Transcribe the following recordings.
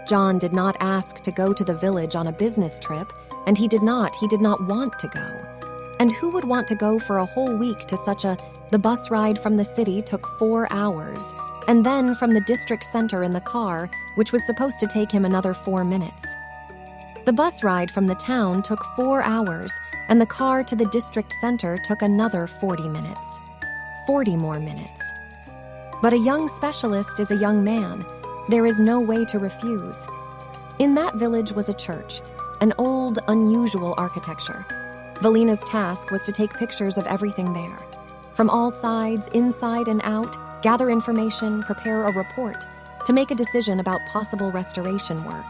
John did not ask to go to the village on a business trip, and he did not want to go. And who would want to go for a whole week to the bus ride from the city took 4 hours, and then from the district center in the car, which was supposed to take him another 4 minutes. The bus ride from the town took 4 hours, and the car to the district center took another 40 minutes. 40 more minutes. But a young specialist is a young man. There is no way to refuse. In that village was a church, an old, unusual architecture. Valina's task was to take pictures of everything there. From all sides, inside and out, gather information, prepare a report, to make a decision about possible restoration work.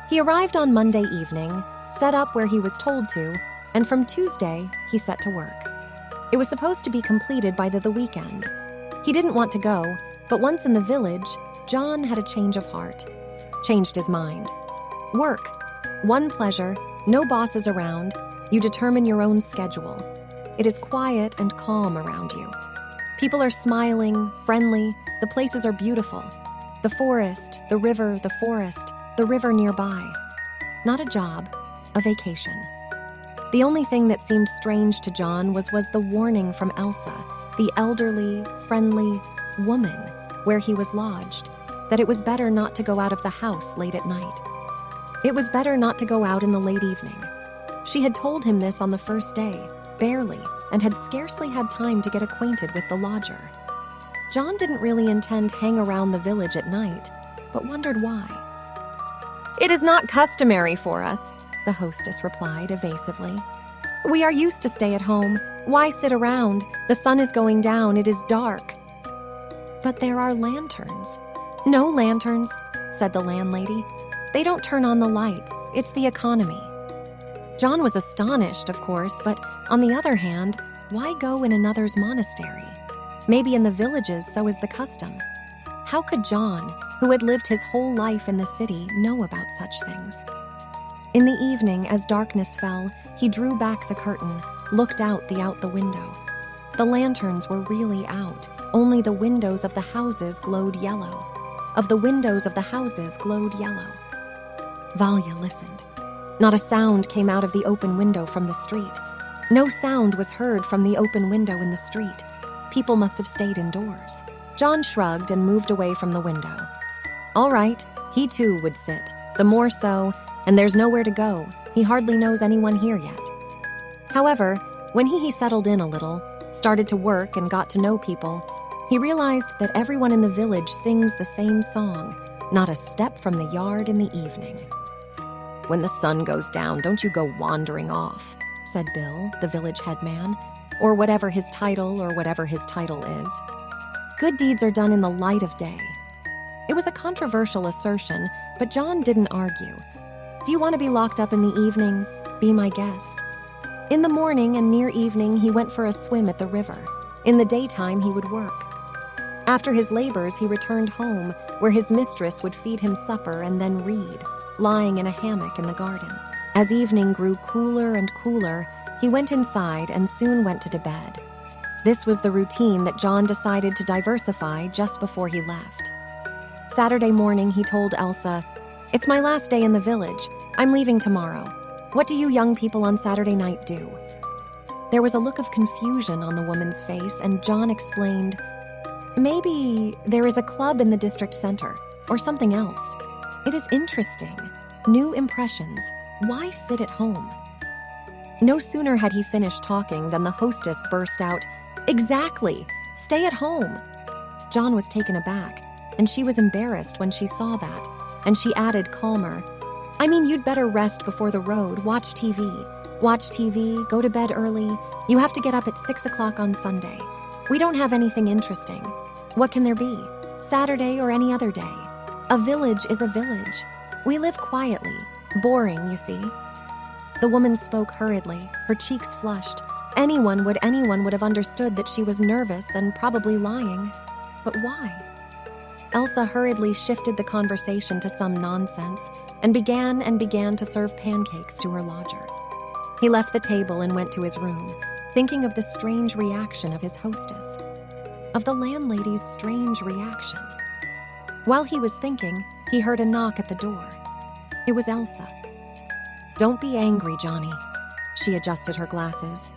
He arrived on Monday evening, set up where he was told to, and from Tuesday, he set to work. It was supposed to be completed by the weekend. He didn't want to go, but once in the village, John had a change of heart. Changed his mind. Work. One pleasure, no bosses around. You determine your own schedule. It is quiet and calm around you. People are smiling, friendly. The places are beautiful. The forest, the river, the forest, the river nearby. Not a job, a vacation. The only thing that seemed strange to John was the warning from Elsa, the elderly, friendly woman where he was lodged, that it was better not to go out of the house late at night. It was better not to go out in the late evening. She had told him this on the first day, barely, and had scarcely had time to get acquainted with the lodger. John didn't really intend hang around the village at night, but wondered why. "It is not customary for us," the hostess replied evasively. "We are used to stay at home. Why sit around? The sun is going down. It is dark." "But there are lanterns." "No lanterns," said the landlady. "They don't turn on the lights. It's the economy." John was astonished, of course, but on the other hand, why go in another's monastery? Maybe in the villages so is the custom. How could John, who had lived his whole life in the city, know about such things? In the evening, as darkness fell, he drew back the curtain, looked out the window. The lanterns were really out. Only the windows of the houses glowed yellow. Valya listened. Not a sound came out of the open window from the street. No sound was heard from the open window in the street. People must have stayed indoors. John shrugged and moved away from the window. All right, he too would sit. The more so, and there's nowhere to go. He hardly knows anyone here yet. However, when he settled in a little, started to work and got to know people, he realized that everyone in the village sings the same song, not a step from the yard in the evening. "When the sun goes down, don't you go wandering off," said Bill, the village headman, or whatever his title is. Good deeds are done in the light of day. It was a controversial assertion, but John didn't argue. Do you want to be locked up in the evenings? Be my guest. In the morning and near evening, he went for a swim at the river. In the daytime, he would work. After his labors, he returned home, where his mistress would feed him supper and then read, lying in a hammock in the garden. As evening grew cooler and cooler, he went inside and soon went to bed. This was the routine that John decided to diversify just before he left. Saturday morning, he told Elsa, "It's my last day in the village. I'm leaving tomorrow. What do you young people on Saturday night do?" There was a look of confusion on the woman's face, and John explained, "Maybe there is a club in the district center, or something else. It is interesting. New impressions. Why sit at home?" No sooner had he finished talking than the hostess burst out, "Exactly! Stay at home!" John was taken aback, and she was embarrassed when she saw that, and she added calmer, "I mean, you'd better rest before the road, watch TV. Watch TV, go to bed early. You have to get up at 6 o'clock on Sunday. We don't have anything interesting. What can there be? Saturday or any other day. A village is a village. We live quietly. Boring, you see." The woman spoke hurriedly, her cheeks flushed. Anyone would have understood that she was nervous and probably lying. But why? Elsa hurriedly shifted the conversation to some nonsense and began to serve pancakes to her lodger. He left the table and went to his room, thinking of the strange reaction of his hostess, of the landlady's strange reaction. While he was thinking, He heard a knock at the door. It was Elsa. "Don't be angry, Johnny." She adjusted her glasses.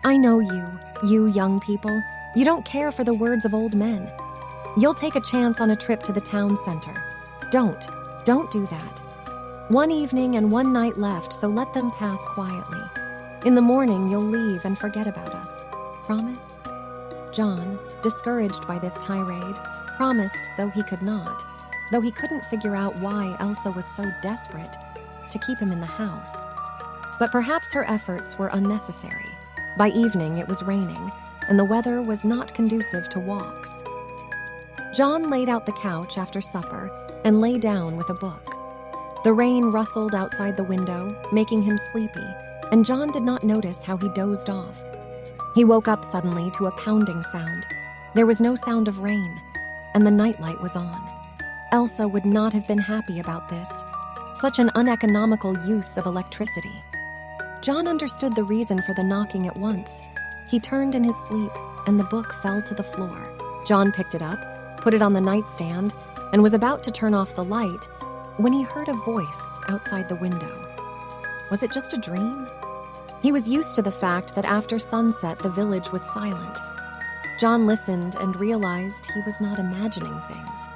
"I know you young people. You don't care for the words of old men. You'll take a chance on a trip to the town center. Don't do that. One evening and one night left, so let them pass quietly. In the morning, you'll leave and forget about us. Promise?" John, discouraged by this tirade, promised, though he could not, though he couldn't figure out why Elsa was so desperate to keep him in the house. But perhaps her efforts were unnecessary. By evening, it was raining, and the weather was not conducive to walks. John laid out the couch after supper and lay down with a book. The rain rustled outside the window, making him sleepy, and John did not notice how he dozed off. He woke up suddenly to a pounding sound. There was no sound of rain, and the nightlight was on. Elsa would not have been happy about this. Such an uneconomical use of electricity. John understood the reason for the knocking at once. He turned in his sleep, and the book fell to the floor. John picked it up, put it on the nightstand, and was about to turn off the light when he heard a voice outside the window. Was it just a dream? He was used to the fact that after sunset the village was silent. John listened and realized he was not imagining things.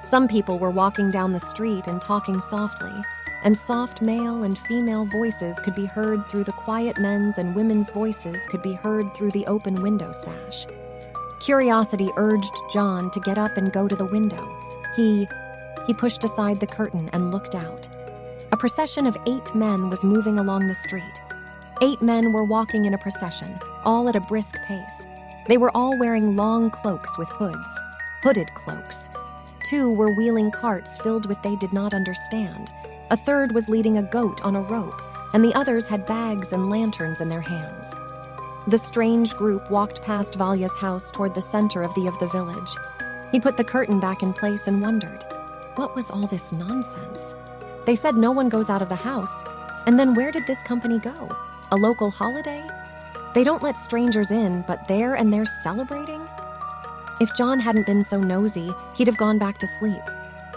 Some people were walking down the street and talking softly, and soft male and female voices could be heard through the quiet men's and women's voices could be heard through the open window sash. Curiosity urged John to get up and go to the window. He pushed aside the curtain and looked out. A procession of 8 men was moving along the street. 8 men were walking in a procession, all at a brisk pace. They were all wearing long cloaks with hoods, hooded cloaks. 2 were wheeling carts filled with they did not understand. A third was leading a goat on a rope, and the others had bags and lanterns in their hands. The strange group walked past Valya's house toward the center of the village. He put the curtain back in place and wondered, what was all this nonsense? They said no one goes out of the house, and then where did this company go? A local holiday? They don't let strangers in, but they're celebrating? If John hadn't been so nosy, he'd have gone back to sleep.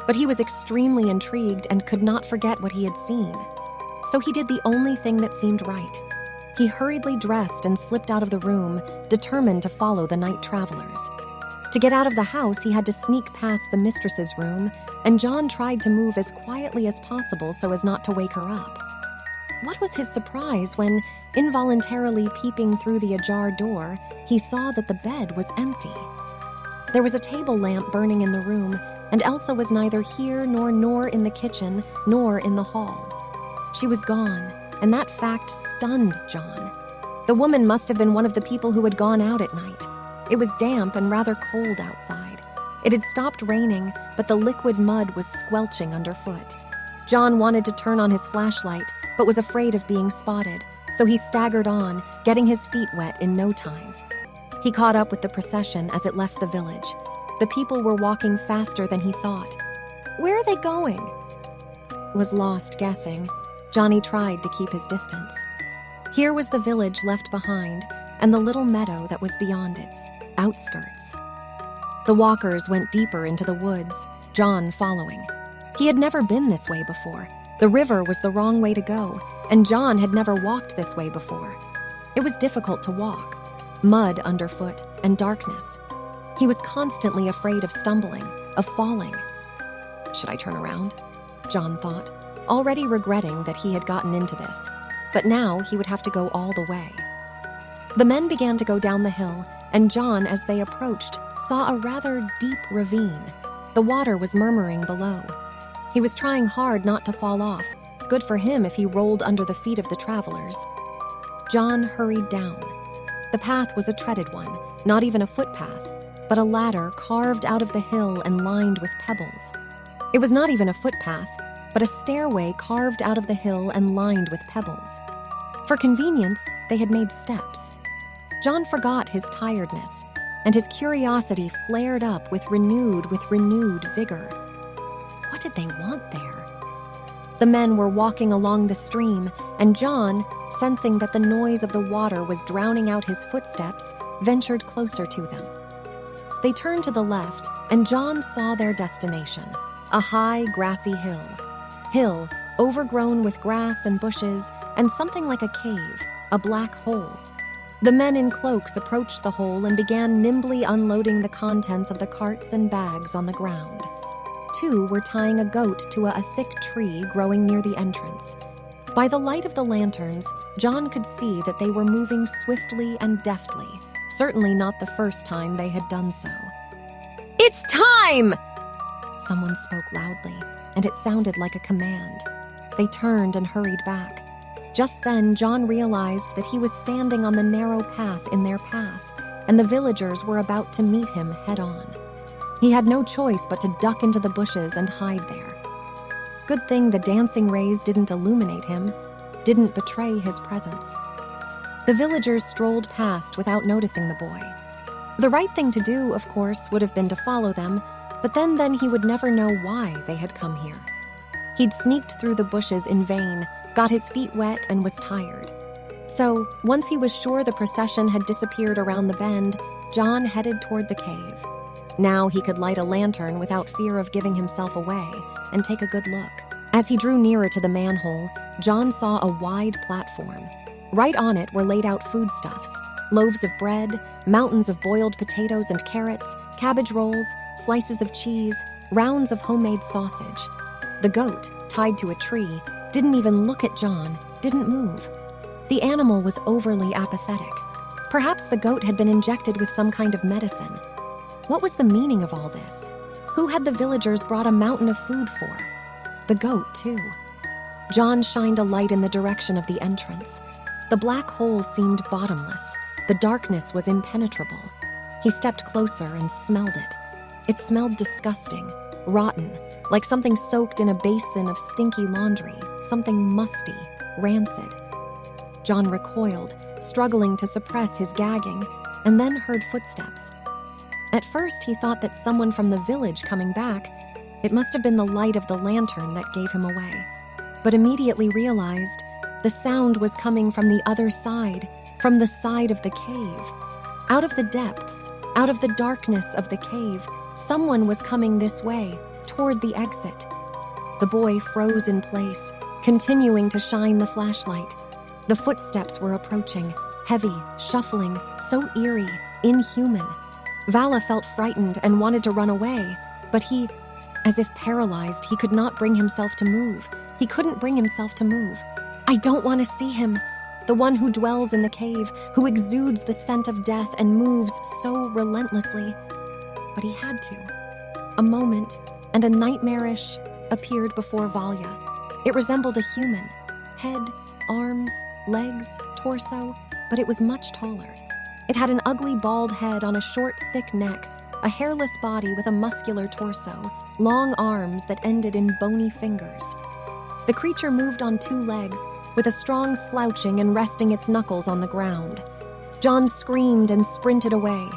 But he was extremely intrigued and could not forget what he had seen. So he did the only thing that seemed right. He hurriedly dressed and slipped out of the room, determined to follow the night travelers. To get out of the house, he had to sneak past the mistress's room, and John tried to move as quietly as possible so as not to wake her up. What was his surprise when, involuntarily peeping through the ajar door, he saw that the bed was empty. There was a table lamp burning in the room, and Elsa was neither here nor in the kitchen, nor in the hall. She was gone, and that fact stunned John. The woman must have been one of the people who had gone out at night. It was damp and rather cold outside. It had stopped raining, but the liquid mud was squelching underfoot. John wanted to turn on his flashlight, but was afraid of being spotted, so he staggered on, getting his feet wet in no time. He caught up with the procession as it left the village. The people were walking faster than he thought. Where are they going? Was lost guessing. Johnny tried to keep his distance. Here was the village left behind, and the little meadow that was beyond its outskirts. The walkers went deeper into the woods, John following. He had never been this way before. The river was the wrong way to go, and John had never walked this way before. It was difficult to walk. Mud underfoot and darkness. He was constantly afraid of stumbling, of falling. Should I turn around? John thought, already regretting that he had gotten into this. But now he would have to go all the way. The men began to go down the hill, and John, as they approached, saw a rather deep ravine. The water was murmuring below. He was trying hard not to fall off. Good for him if he rolled under the feet of the travelers. John hurried down. The path was a treaded one, not even a footpath, but a ladder carved out of the hill and lined with pebbles. It was not even a footpath, but a stairway carved out of the hill and lined with pebbles. For convenience, they had made steps. John forgot his tiredness, and his curiosity flared up with renewed vigor. What did they want there? The men were walking along the stream, and John, sensing that the noise of the water was drowning out his footsteps, ventured closer to them. They turned to the left, and John saw their destination, a high, grassy hill, overgrown with grass and bushes, and something like a cave, a black hole. The men in cloaks approached the hole and began nimbly unloading the contents of the carts and bags on the ground. 2 were tying a goat to a thick tree growing near the entrance. By the light of the lanterns, John could see that they were moving swiftly and deftly, certainly not the first time they had done so. "It's time!" Someone spoke loudly, and it sounded like a command. They turned and hurried back. Just then, John realized that he was standing on the narrow path in their path, and the villagers were about to meet him head-on. He had no choice but to duck into the bushes and hide there. Good thing the dancing rays didn't illuminate him, didn't betray his presence. The villagers strolled past without noticing the boy. The right thing to do, of course, would have been to follow them, but then he would never know why they had come here. He'd sneaked through the bushes in vain, got his feet wet, and was tired. So, once he was sure the procession had disappeared around the bend, John headed toward the cave. Now he could light a lantern without fear of giving himself away and take a good look. As he drew nearer to the manhole, John saw a wide platform. Right on it were laid out foodstuffs, loaves of bread, mountains of boiled potatoes and carrots, cabbage rolls, slices of cheese, rounds of homemade sausage. The goat, tied to a tree, didn't even look at John, didn't move. The animal was overly apathetic. Perhaps the goat had been injected with some kind of medicine. What was the meaning of all this? Who had the villagers brought a mountain of food for? The goat, too. John shined a light in the direction of the entrance. The black hole seemed bottomless. The darkness was impenetrable. He stepped closer and smelled it. It smelled disgusting, rotten, like something soaked in a basin of stinky laundry, something musty, rancid. John recoiled, struggling to suppress his gagging, and then heard footsteps. At first, he thought that someone from the village coming back. It must have been the light of the lantern that gave him away, but immediately realized the sound was coming from the other side, from the side of the cave. Out of the depths, out of the darkness of the cave, someone was coming this way, toward the exit. The boy froze in place, continuing to shine the flashlight. The footsteps were approaching, heavy, shuffling, so eerie, inhuman. Vala felt frightened and wanted to run away, but he, as if paralyzed, he could not bring himself to move. He couldn't bring himself to move. "I don't want to see him," the one who dwells in the cave, who exudes the scent of death and moves so relentlessly. But he had to. A moment, and a nightmarish appeared before Valya. It resembled a human. Head, arms, legs, torso, but it was much taller. It had an ugly bald head on a short, thick neck, a hairless body with a muscular torso, long arms that ended in bony fingers. The creature moved on 2 legs, with a strong slouching and resting its knuckles on the ground. John screamed and sprinted away.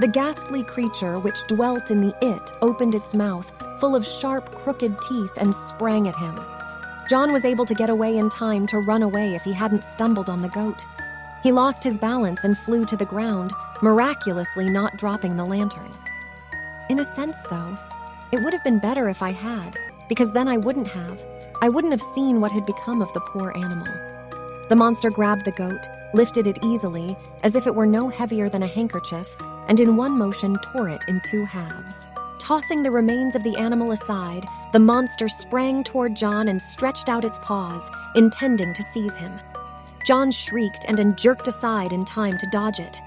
The ghastly creature which dwelt in the it opened its mouth, full of sharp, crooked teeth, and sprang at him. John was able to get away in time to run away if he hadn't stumbled on the goat. He lost his balance and flew to the ground, miraculously not dropping the lantern. In a sense, though, it would have been better if I had, because then I wouldn't have seen what had become of the poor animal. The monster grabbed the goat, lifted it easily, as if it were no heavier than a handkerchief, and in one motion tore it in 2 halves. Tossing the remains of the animal aside, the monster sprang toward John and stretched out its paws, intending to seize him. John shrieked and then jerked aside in time to dodge it.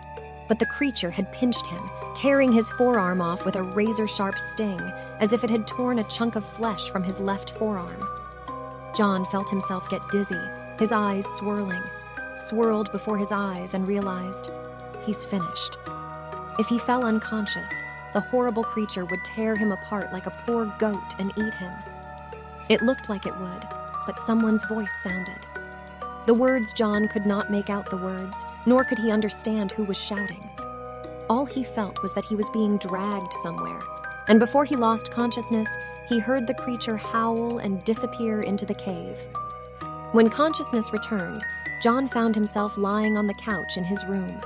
But the creature had pinched him, tearing his forearm off with a razor-sharp sting, as if it had torn a chunk of flesh from his left forearm. John felt himself get dizzy, his eyes swirled before his eyes, and realized, he's finished. If he fell unconscious, the horrible creature would tear him apart like a poor goat and eat him. It looked like it would, but someone's voice sounded. The words John could not make out the words, nor could he understand who was shouting. All he felt was that he was being dragged somewhere, and before he lost consciousness, he heard the creature howl and disappear into the cave. When consciousness returned, John found himself lying on the couch in his room.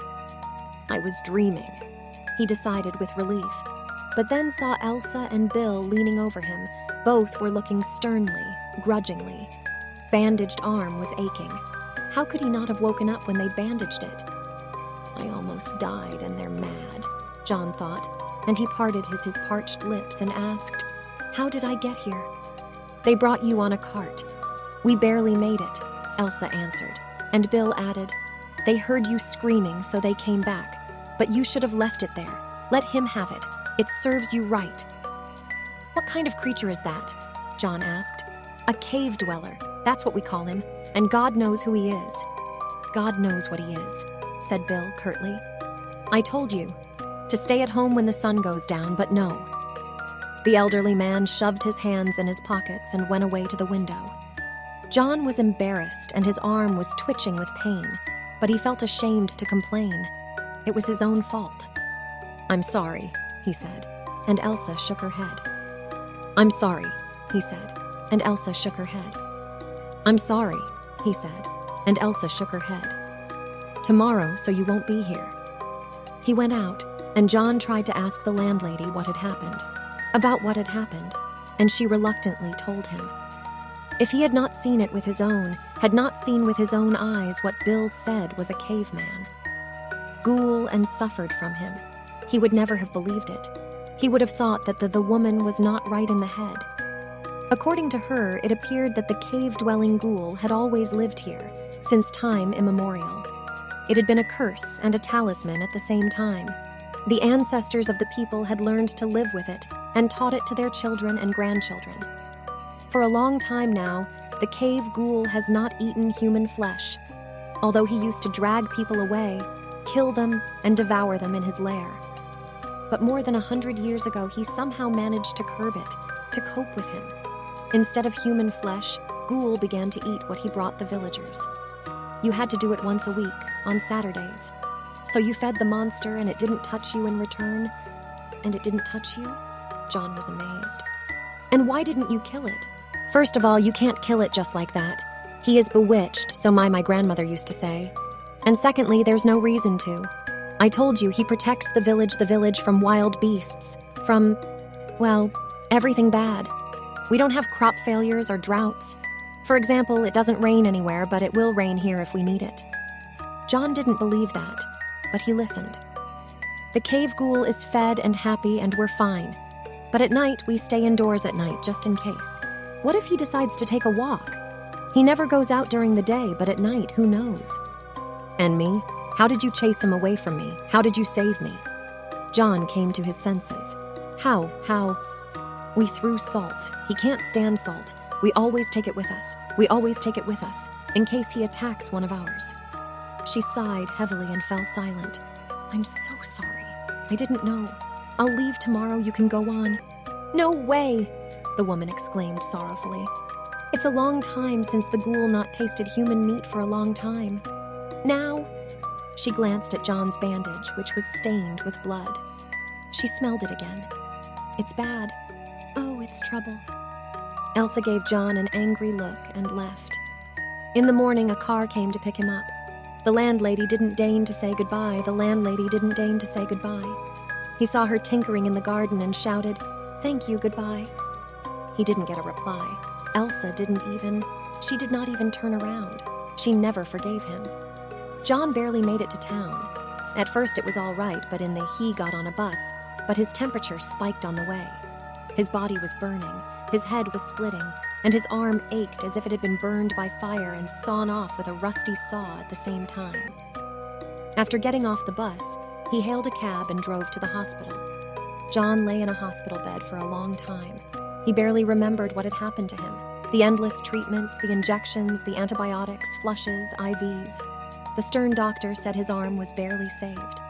I was dreaming, he decided with relief. but then saw Elsa and Bill leaning over him. Both were looking sternly, grudgingly. Bandaged arm was aching. How could he not have woken up when they bandaged it? I almost died and they're mad, John thought, and he parted his parched lips and asked, "How did I get here?" "They brought you on a cart. We barely made it," Elsa answered, and Bill added, "They heard you screaming, so they came back. But you should have left it there. Let him have it. It serves you right." "What kind of creature is that?" John asked. "A cave dweller. That's what we call him, and God knows who he is." "God knows what he is," said Bill curtly. "I told you to stay at home when the sun goes down, but no." The elderly man shoved his hands in his pockets and went away to the window. John was embarrassed and his arm was twitching with pain, but he felt ashamed to complain. It was his own fault. "I'm sorry," he said, and Elsa shook her head. "I'm sorry," he said, and Elsa shook her head. "I'm sorry," he said, and Elsa shook her head. "Tomorrow, so you won't be here." He went out, and John tried to ask the landlady what had happened, about what had happened, and she reluctantly told him. If he had not seen it with his own, had not seen with his own eyes what Bill said was a caveman, ghoul and suffered from him, he would never have believed it. He would have thought that the woman was not right in the head. According to her, it appeared that the cave-dwelling ghoul had always lived here, since time immemorial. It had been a curse and a talisman at the same time. The ancestors of the people had learned to live with it and taught it to their children and grandchildren. For a long time now, the cave ghoul has not eaten human flesh, although he used to drag people away, kill them, and devour them in his lair. But more than 100 years ago, he somehow managed to curb it, to cope with him. Instead of human flesh, Ghoul began to eat what he brought the villagers. You had to do it once a week, on Saturdays. So you fed the monster and it didn't touch you in return? And it didn't touch you? John was amazed. And why didn't you kill it? First of all, you can't kill it just like that. He is bewitched, so my grandmother used to say. And secondly, there's no reason to. I told you, he protects the village from wild beasts. From, well, everything bad. We don't have crop failures or droughts. For example, it doesn't rain anywhere, but it will rain here if we need it. John didn't believe that, but he listened. The cave ghoul is fed and happy and we're fine. But at night, we stay indoors at night just in case. What if he decides to take a walk? He never goes out during the day, but at night, who knows? And me? How did you chase him away from me? How did you save me? John came to his senses. How? We threw salt. He can't stand salt. We always take it with us. In case he attacks one of ours. She sighed heavily and fell silent. I'm so sorry. I didn't know. I'll leave tomorrow. You can go on. No way, the woman exclaimed sorrowfully. It's a long time since the ghoul not tasted human meat for a long time. Now, she glanced at John's bandage, which was stained with blood. She smelled it again. It's bad. Oh, it's trouble. Elsa gave John an angry look and left. In the morning, a car came to pick him up. The landlady didn't deign to say goodbye. He saw her tinkering in the garden and shouted, "Thank you, goodbye." He didn't get a reply. Elsa she did not even turn around. She never forgave him. John barely made it to town. At first it was all right, but he got on a bus, but his temperature spiked on the way. His body was burning, his head was splitting, and his arm ached as if it had been burned by fire and sawn off with a rusty saw at the same time. After getting off the bus, he hailed a cab and drove to the hospital. John lay in a hospital bed for a long time. He barely remembered what had happened to him. The endless treatments, the injections, the antibiotics, flushes, IVs. The stern doctor said his arm was barely saved.